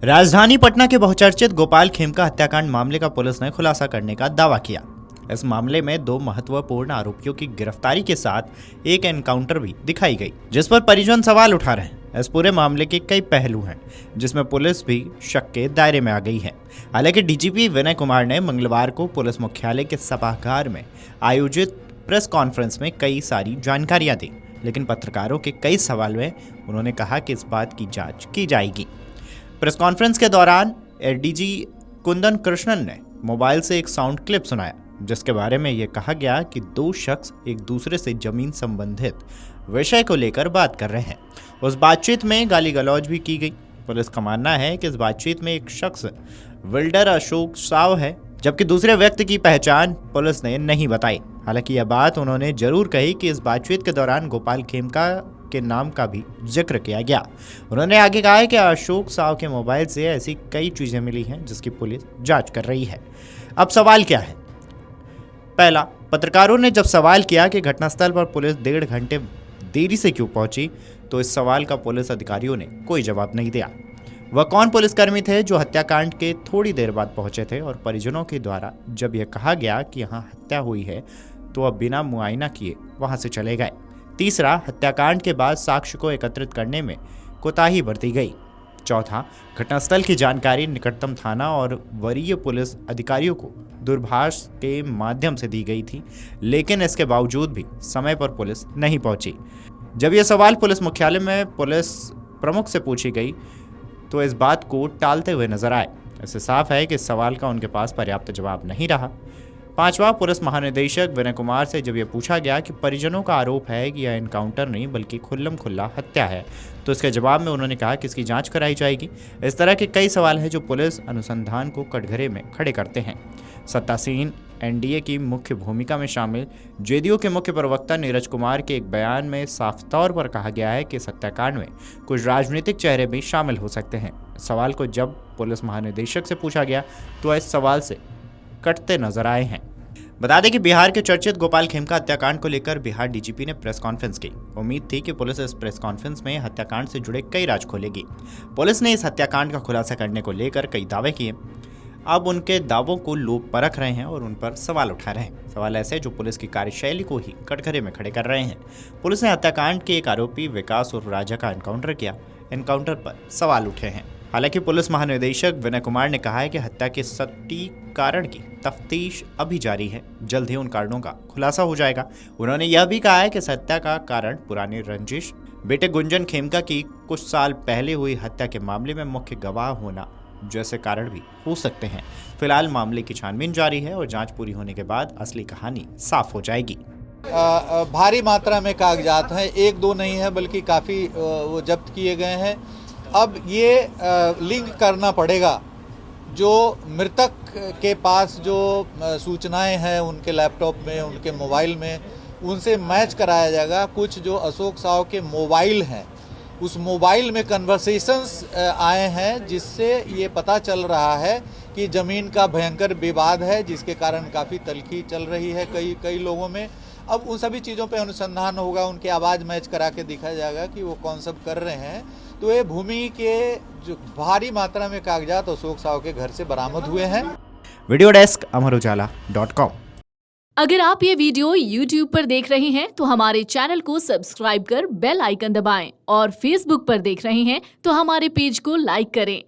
राजधानी पटना के बहुचर्चित गोपाल खेमका हत्याकांड मामले का पुलिस ने खुलासा करने का दावा किया। इस मामले में 2 महत्वपूर्ण आरोपियों की गिरफ्तारी के साथ एक एनकाउंटर भी दिखाई गई, जिस पर परिजन सवाल उठा रहे हैं। इस पूरे मामले के कई पहलू हैं, जिसमें पुलिस भी शक के दायरे में आ गई है। हालांकि डीजीपी विनय कुमार ने मंगलवार को पुलिस मुख्यालय के सभागार में आयोजित प्रेस कॉन्फ्रेंस में कई सारी जानकारियां दी, लेकिन पत्रकारों के कई सवाल में उन्होंने कहा कि इस बात की जांच की जाएगी। प्रेस कॉन्फ्रेंस के दौरान एडीजी कुंदन कृष्णन ने मोबाइल से एक साउंड क्लिप सुनाया, जिसके बारे में यह कहा गया कि 2 शख्स एक दूसरे से जमीन संबंधित विषय को लेकर बात कर रहे हैं। उस बातचीत में गाली गलौज भी की गई। पुलिस का मानना है कि इस बातचीत में एक शख्स बिल्डर अशोक साव है, जबकि दूसरे व्यक्ति की पहचान पुलिस ने नहीं बताई। हालांकि यह बात उन्होंने जरूर कही कि इस बातचीत के दौरान गोपाल खेमका के नाम का भी जिक्र किया गया। उन्होंने आगे कहा है कि अशोक साव के मोबाइल से ऐसी कई चीजें मिली हैं जिसकी पुलिस जांच कर रही है। अब सवाल क्या है? पहला, पत्रकारों ने जब सवाल किया कि घटनास्थल पर पुलिस 1.5 घंटे देरी से क्यों पहुंची, तो इस सवाल का पुलिस अधिकारियों ने कोई जवाब नहीं दिया। वह कौन पुलिसकर्मी थे जो हत्याकांड के थोड़ी देर बाद पहुंचे थे, और परिजनों के द्वारा जब यह कहा गया कि यहां हत्या हुई है तो अब बिना मुआयना किए वहां से चले गए। तीसरा, हत्याकांड के बाद साक्ष्य को एकत्रित करने में कोताही बरती गई। चौथा, घटनास्थल की जानकारी निकटतम थाना और वरीय पुलिस अधिकारियों को दूरभाष के माध्यम से दी गई थी, लेकिन इसके बावजूद भी समय पर पुलिस नहीं पहुंची। जब यह सवाल पुलिस मुख्यालय में पुलिस प्रमुख से पूछी गई तो इस बात को टालते हुए नजर आए। इससे साफ है कि इस सवाल का उनके पास पर्याप्त जवाब नहीं रहा। पांचवा, पुलिस महानिदेशक विनय कुमार से जब यह पूछा गया कि परिजनों का आरोप है कि यह एनकाउंटर नहीं बल्कि खुल्लम खुल्ला हत्या है, तो इसके जवाब में उन्होंने कहा कि इसकी जांच कराई जाएगी। इस तरह के कई सवाल हैं जो पुलिस अनुसंधान को कटघरे में खड़े करते हैं। सत्तासीन एनडीए की मुख्य भूमिका में शामिल जेडीयू के मुख्य प्रवक्ता नीरज कुमार के एक बयान में साफ तौर पर कहा गया है कि इस हत्याकांड में कुछ राजनीतिक चेहरे भी शामिल हो सकते हैं। सवाल को जब पुलिस महानिदेशक से पूछा गया तो इस सवाल से कटते नजर आए हैं। बता दें कि बिहार के चर्चित गोपाल खेमका हत्याकांड को लेकर बिहार डीजीपी ने प्रेस कॉन्फ्रेंस की। उम्मीद थी कि पुलिस इस प्रेस कॉन्फ्रेंस में हत्याकांड से जुड़े कई राज खोलेगी। पुलिस ने इस हत्याकांड का खुलासा करने को लेकर कई दावे किए। अब उनके दावों को लोग परख रहे हैं और उन पर सवाल उठा रहे हैं। सवाल ऐसे जो पुलिस की कार्यशैली को ही कटघरे में खड़े कर रहे हैं। पुलिस ने हत्याकांड के एक आरोपी विकास उर्फ राजा का एनकाउंटर किया। एनकाउंटर पर सवाल उठे हैं। हालांकि पुलिस महानिदेशक विनय कुमार ने कहा है कि हत्या के सटीक कारण की तफ्तीश अभी जारी है। जल्द ही उन कारणों का खुलासा हो जाएगा। उन्होंने यह भी कहा है कि इस हत्या का कारण पुरानी रंजिश, बेटे गुंजन खेमका की कुछ साल पहले हुई हत्या के मामले में मुख्य गवाह होना जैसे कारण भी हो सकते हैं। फिलहाल मामले की छानबीन जारी है और जांच पूरी होने के बाद असली कहानी साफ हो जाएगी। भारी मात्रा में कागजात हैं, 1-2 नहीं है बल्कि काफ़ी वो जब्त किए गए हैं। अब ये लिंक करना पड़ेगा, जो मृतक के पास जो सूचनाएं हैं उनके लैपटॉप में, उनके मोबाइल में, उनसे मैच कराया जाएगा। कुछ जो अशोक साव के मोबाइल हैं, उस मोबाइल में कन्वर्सेशंस आए हैं, जिससे ये पता चल रहा है कि ज़मीन का भयंकर विवाद है, जिसके कारण काफ़ी तल्खी चल रही है कई लोगों में। अब उन सभी चीज़ों पे अनुसंधान होगा, उनकी आवाज़ मैच करा के दिखाया जाएगा कि वो कौन सब कर रहे हैं। तो ये भूमि के जो भारी मात्रा में कागजात अशोक साव के घर से बरामद हुए हैं। वीडियो डेस्क अमरउजाला.com। अगर आप ये वीडियो YouTube पर देख रहे हैं तो हमारे चैनल को सब्सक्राइब कर बेल आइकन दबाएं, और Facebook पर देख रहे हैं तो हमारे पेज को लाइक करें।